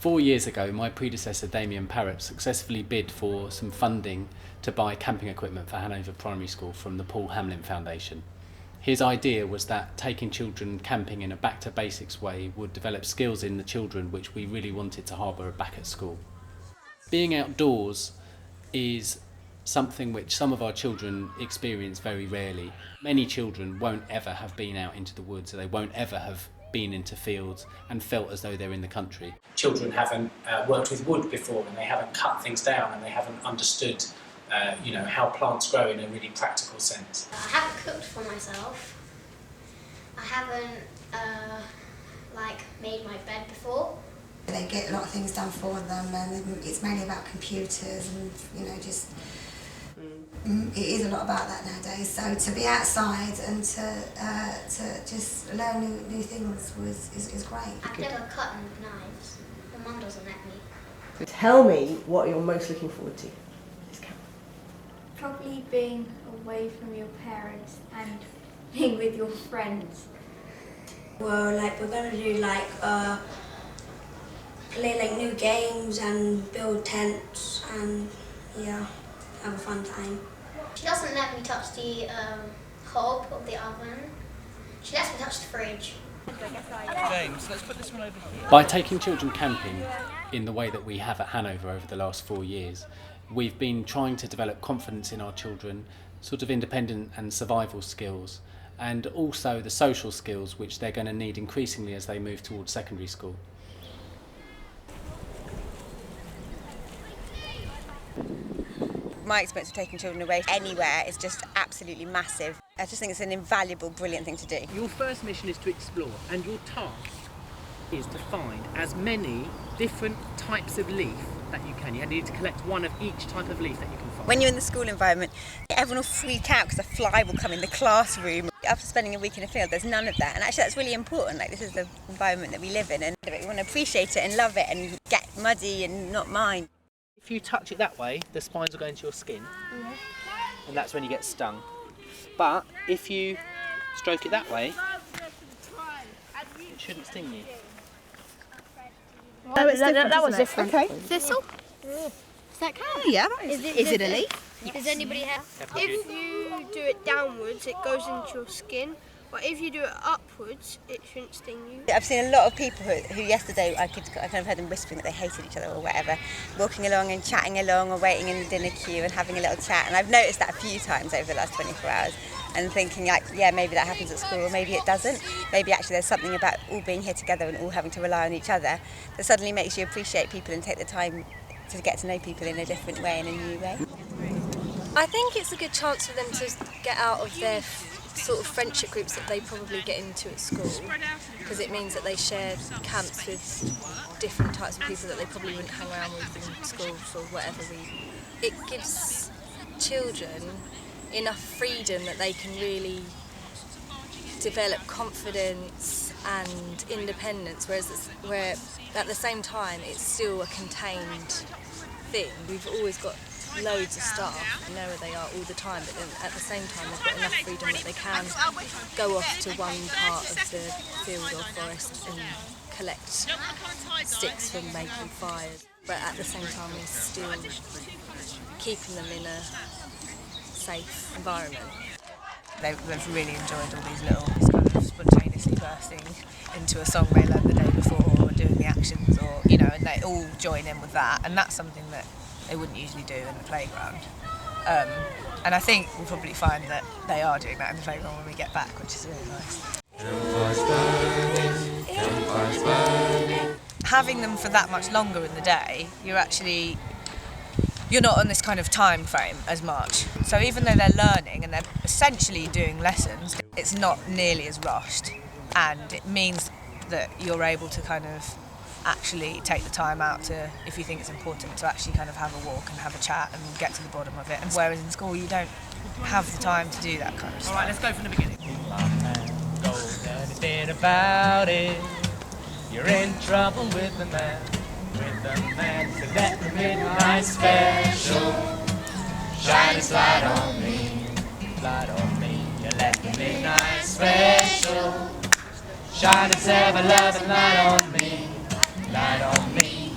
4 years ago, my predecessor Damien Parrott successfully bid for some funding to buy camping equipment for Hanover Primary School from the Paul Hamlin Foundation. His idea was that taking children camping in a back to basics way would develop skills in the children which we really wanted to harbour back at school. Being outdoors is something which some of our children experience very rarely. Many children won't ever have been out into the woods, or they won't ever have been into fields and felt as though they're in the country. Children haven't worked with wood before, and they haven't cut things down, and they haven't understood how plants grow in a really practical sense. I haven't cooked for myself. I haven't made my bed before. They get a lot of things done for them, and it's mainly about computers and it is a lot about that nowadays. So to be outside and to just learn new things is great. I've never cut with knives. My mum doesn't let me. Tell me what you're most looking forward to this camp. Probably being away from your parents and being with your friends. Well, we're going to do play new games and build tents and have a fun time. She doesn't let me touch the hob of the oven. She lets me touch the fridge. James, let's put this one over here. By taking children camping in the way that we have at Hanover over the last 4 years, we've been trying to develop confidence in our children, sort of independent and survival skills, and also the social skills which they're going to need increasingly as they move towards secondary school. My experience of taking children away anywhere is just absolutely massive. I just think it's an invaluable, brilliant thing to do. Your first mission is to explore, and your task is to find as many different types of leaf that you can. You need to collect one of each type of leaf that you can find. When you're in the school environment, everyone will freak out because a fly will come in the classroom. After spending a week in a field, there's none of that, and actually that's really important. This is the environment that we live in, and we want to appreciate it and love it and get muddy and not mind. If you touch it that way, the spines will go into your skin, and that's when you get stung. But if you stroke it that way, it shouldn't sting you. That was different. Okay. Thistle? Does that count? Yeah. Is it a leaf? Does anybody have? If you do it downwards, it goes into your skin. But if you do it upwards, it shouldn't sting you. I've seen a lot of people who yesterday I kind of heard them whispering that they hated each other or whatever, walking along and chatting along or waiting in the dinner queue and having a little chat. And I've noticed that a few times over the last 24 hours and thinking maybe that happens at school or maybe it doesn't. Maybe actually there's something about all being here together and all having to rely on each other that suddenly makes you appreciate people and take the time to get to know people in a different way, in a new way. I think it's a good chance for them to get out of their sort of friendship groups that they probably get into at school, because it means that they share camps with different types of people that they probably wouldn't hang around with in school for whatever reason. It gives children enough freedom that they can really develop confidence and independence, where at the same time it's still a contained thing. We've always got loads of staff who know where they are all the time, but then at the same time they've got enough freedom that they can go off to one part of the field or forest and collect sticks from making fires, but at the same time we're still keeping them in a safe environment. They've really enjoyed all these little kind of spontaneously bursting into a song they learned the day before or doing the actions and they all join in with that, and that's something that they wouldn't usually do in the playground. And I think we'll probably find that they are doing that in the playground when we get back, which is really nice. Having them for that much longer in the day, you're not on this kind of time frame as much. So even though they're learning and they're essentially doing lessons, it's not nearly as rushed, and it means that you're able to kind of actually take the time out to, if you think it's important, to actually kind of have a walk and have a chat and get to the bottom of it. And whereas in school you don't have the time to do that kind of stuff. Alright, let's go from the beginning. Don't know anything about it. You're in trouble with the man. So let the midnight special shine its light on me. Light on me. You let the midnight special shine its ever-loving light on me. Light on me.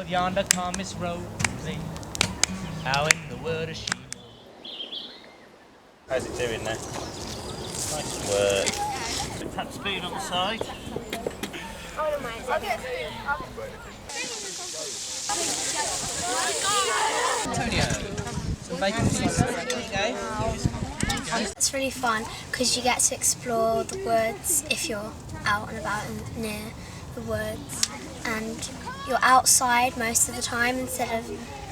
world yonder come Miss Rosie. How in the world is she? How's it doing there? Nice work. Tap spoon on the side. Antonio, some bacon cheese okay? It's really fun because you get to explore the woods if you're out and about and near the woods, and you're outside most of the time instead of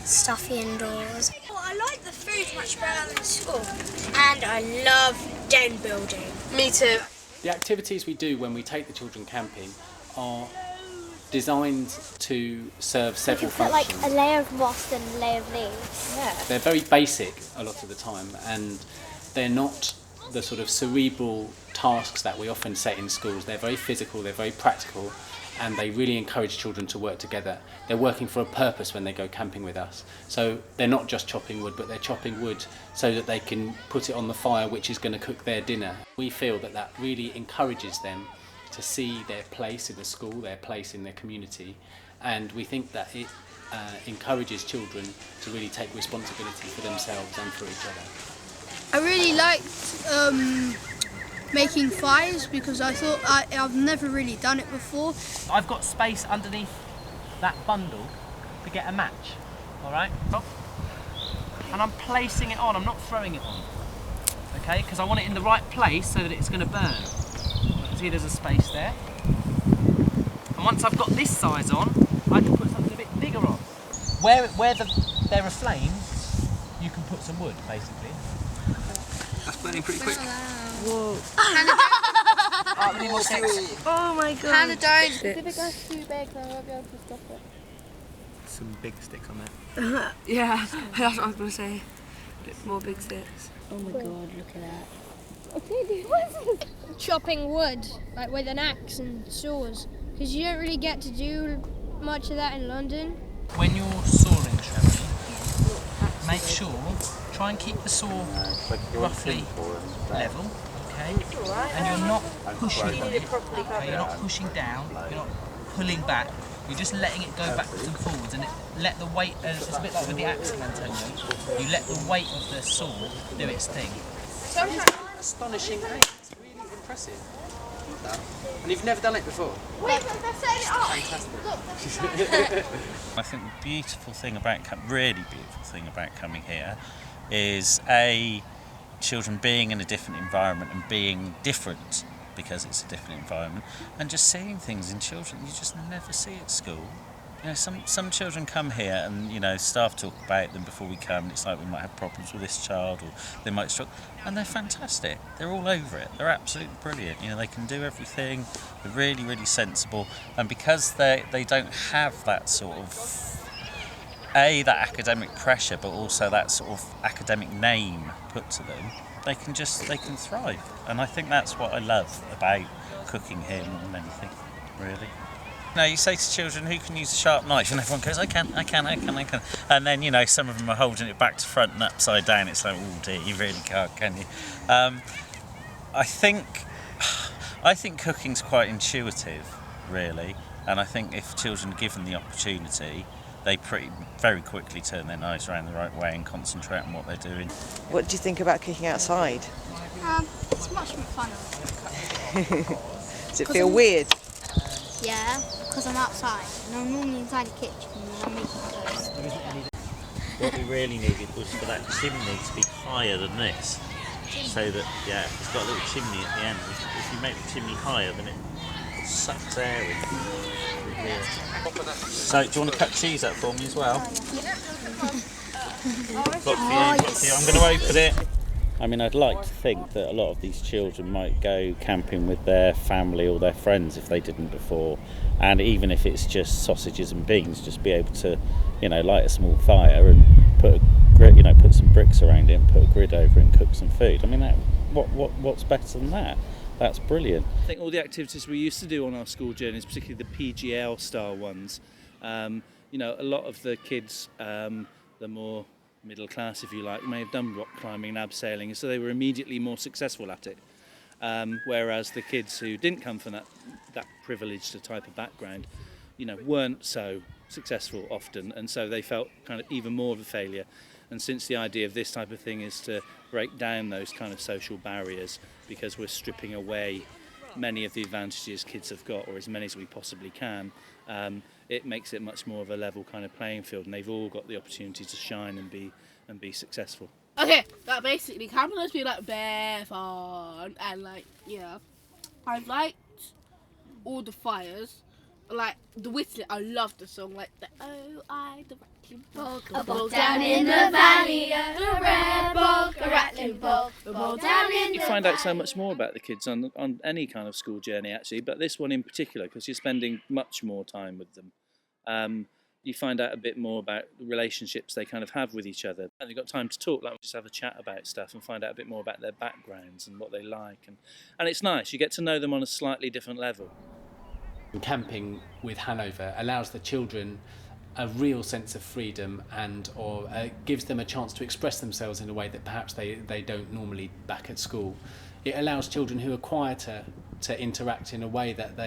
stuffy indoors. Well, I like the food much better than school, and I love den building. Me too. The activities we do when we take the children camping are designed to serve several functions. Like a layer of moss and a layer of leaves. Yeah. They're very basic a lot of the time, and they're not the sort of cerebral tasks that we often set in schools. They're very physical, they're very practical, and they really encourage children to work together. They're working for a purpose when they go camping with us. So they're not just chopping wood, but they're chopping wood so that they can put it on the fire, which is going to cook their dinner. We feel that that really encourages them to see their place in the school, their place in their community, and we think that it encourages children to really take responsibility for themselves and for each other. I really liked making fires because I thought I've never really done it before. I've got space underneath that bundle to get a match, all right? And I'm placing it on, I'm not throwing it on, okay? Because I want it in the right place so that it's going to burn. See, there's a space there. And once I've got this size on, I can put something a bit bigger on. Where there are flames, you can put some wood, basically. That's burning pretty quick. Whoa. Oh my god. Hannah, don't. If it goes too big, then I won't be able to stop it. Some big sticks on there. Yeah, that's what I was going to say. More big sticks. Oh my god, look at that. Chopping wood, like with an axe and saws, because you don't really get to do much of that in London. When you're sawing, Trevor, make sure, try and keep the saw roughly level, okay? And you're not pushing on it, okay? You're not pushing down, you're not pulling back, you're just letting it go backwards and forwards, and let the weight, it's a bit like with the axe, Antonio, you let the weight of the saw do its thing. Astonishing aim. It's really impressive. And you've never done it before? Fantastic. I think the beautiful thing about coming here is children being in a different environment and being different because it's a different environment, and just seeing things in children you just never see at school. You know, some children come here and, you know, staff talk about them before we come, and it's like we might have problems with this child or they might struggle, and they're fantastic. They're all over it. They're absolutely brilliant. You know, they can do everything. They're really, really sensible, and because they don't have that sort of that academic pressure, but also that sort of academic name put to them, they can thrive. And I think that's what I love about cooking here more than anything, really. No, you say to children, who can use a sharp knife? And everyone goes, I can. And then, you know, some of them are holding it back to front and upside down. It's like, oh dear, you really can't, can you? I think cooking's quite intuitive, really. And I think if children are given the opportunity, they very quickly turn their knives around the right way and concentrate on what they're doing. What do you think about cooking outside? It's much more fun. Does it feel weird? Yeah, because I'm outside and I'm normally inside the kitchen and I'm making toast. What we really needed was for that chimney to be higher than this, so that, yeah, it's got a little chimney at the end. If you make the chimney higher, then it sucks air in through here. So, do you want to cut cheese up for me as well? Look for you. I'm going to open it. I mean, I'd like to think that a lot of these children might go camping with their family or their friends if they didn't before, and even if it's just sausages and beans, just be able to, you know, light a small fire and put some bricks around it and put a grid over it and cook some food. I mean, what's better than that? That's brilliant. I think all the activities we used to do on our school journeys, particularly the PGL style ones, you know, a lot of the kids, the more middle class, if you like, may have done rock climbing and abseiling, so they were immediately more successful at it. Whereas the kids who didn't come from that privileged type of background, weren't so successful often, and so they felt kind of even more of a failure. And since the idea of this type of thing is to break down those kind of social barriers, because we're stripping away many of the advantages kids have got, or as many as we possibly can, it makes it much more of a level kind of playing field, and they've all got the opportunity to shine and be successful. Okay, but basically camping has been bare fun, and I've liked all the fires, like the whistling. I love the song, like the the rattling bog, a bog down in the valley, a red bog, a rattling bog, a bog down in the. You find out so much more about the kids on any kind of school journey, actually, but this one in particular, because you're spending much more time with them. You find out a bit more about the relationships they kind of have with each other. And they've got time to talk, like just have a chat about stuff and find out a bit more about their backgrounds and what they like. And it's nice, you get to know them on a slightly different level. Camping with Hanover allows the children a real sense of freedom or gives them a chance to express themselves in a way that perhaps they don't normally back at school. It allows children who are quieter to interact in a way that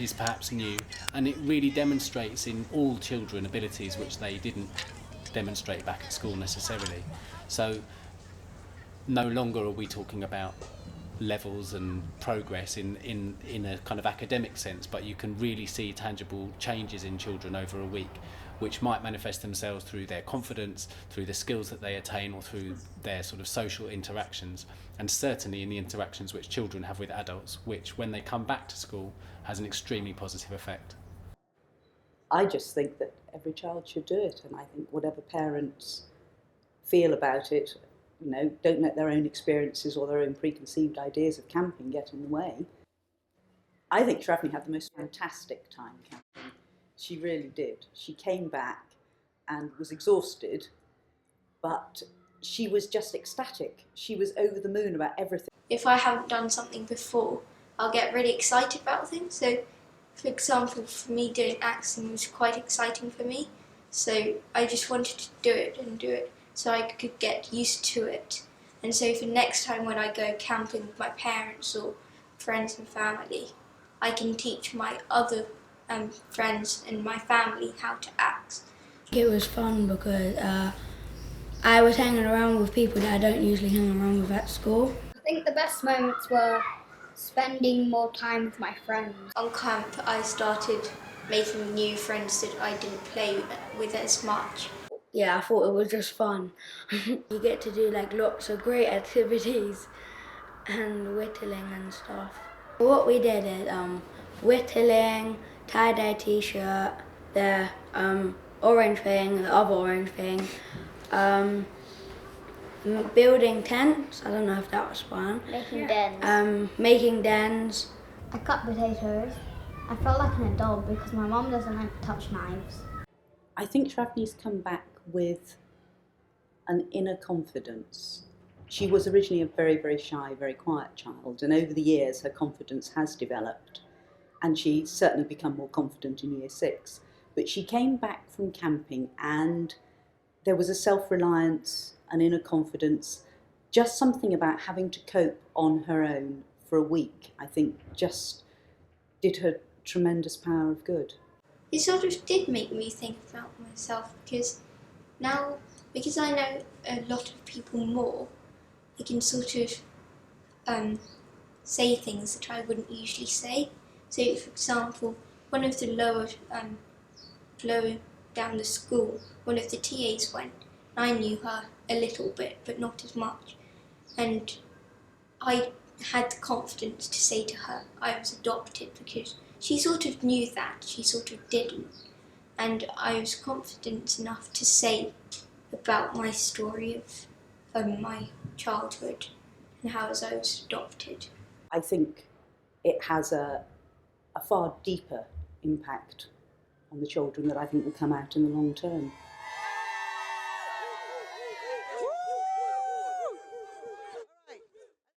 is perhaps new, and it really demonstrates in all children abilities which they didn't demonstrate back at school necessarily. So no longer are we talking about levels and progress in a kind of academic sense, but you can really see tangible changes in children over a week, which might manifest themselves through their confidence, through the skills that they attain, or through their sort of social interactions, and certainly in the interactions which children have with adults, which when they come back to school has an extremely positive effect. I just think that every child should do it, and I think whatever parents feel about it, don't let their own experiences or their own preconceived ideas of camping get in the way. I think Shrafney had the most fantastic time camping. She really did. She came back and was exhausted, but she was just ecstatic. She was over the moon about everything. If I haven't done something before, I'll get really excited about things. So, for example, for me doing axing was quite exciting for me. So I just wanted to do it so I could get used to it. And so for next time when I go camping with my parents or friends and family, I can teach my other friends and my family how to axe. It was fun because I was hanging around with people that I don't usually hang around with at school. I think the best moments were spending more time with my friends. On camp I started making new friends that I didn't play with as much. Yeah, I thought it was just fun. You get to do lots of great activities and whittling and stuff. What we did is whittling, tie-dye t-shirt, the orange thing, the other orange thing, building tents. I don't know if that was fun. Making dens. Making dens. I cut potatoes. I felt like an adult because my mum doesn't like to touch knives. I think Shrafney's come back with an inner confidence. She was originally a very, very shy, very quiet child, and over the years her confidence has developed, and she's certainly become more confident in Year 6. But she came back from camping and there was a self-reliance, an inner confidence, just something about having to cope on her own for a week, I think just did her tremendous power of good. It sort of did make me think about myself because now, because I know a lot of people more, I can sort of say things that I wouldn't usually say. So, for example, one of the lower down the school, one of the TAs went. I knew her a little bit, but not as much. And I had the confidence to say to her I was adopted because she sort of knew that, she sort of didn't. And I was confident enough to say about my story of my childhood and how I was adopted. I think it has a far deeper impact on the children that I think will come out in the long term.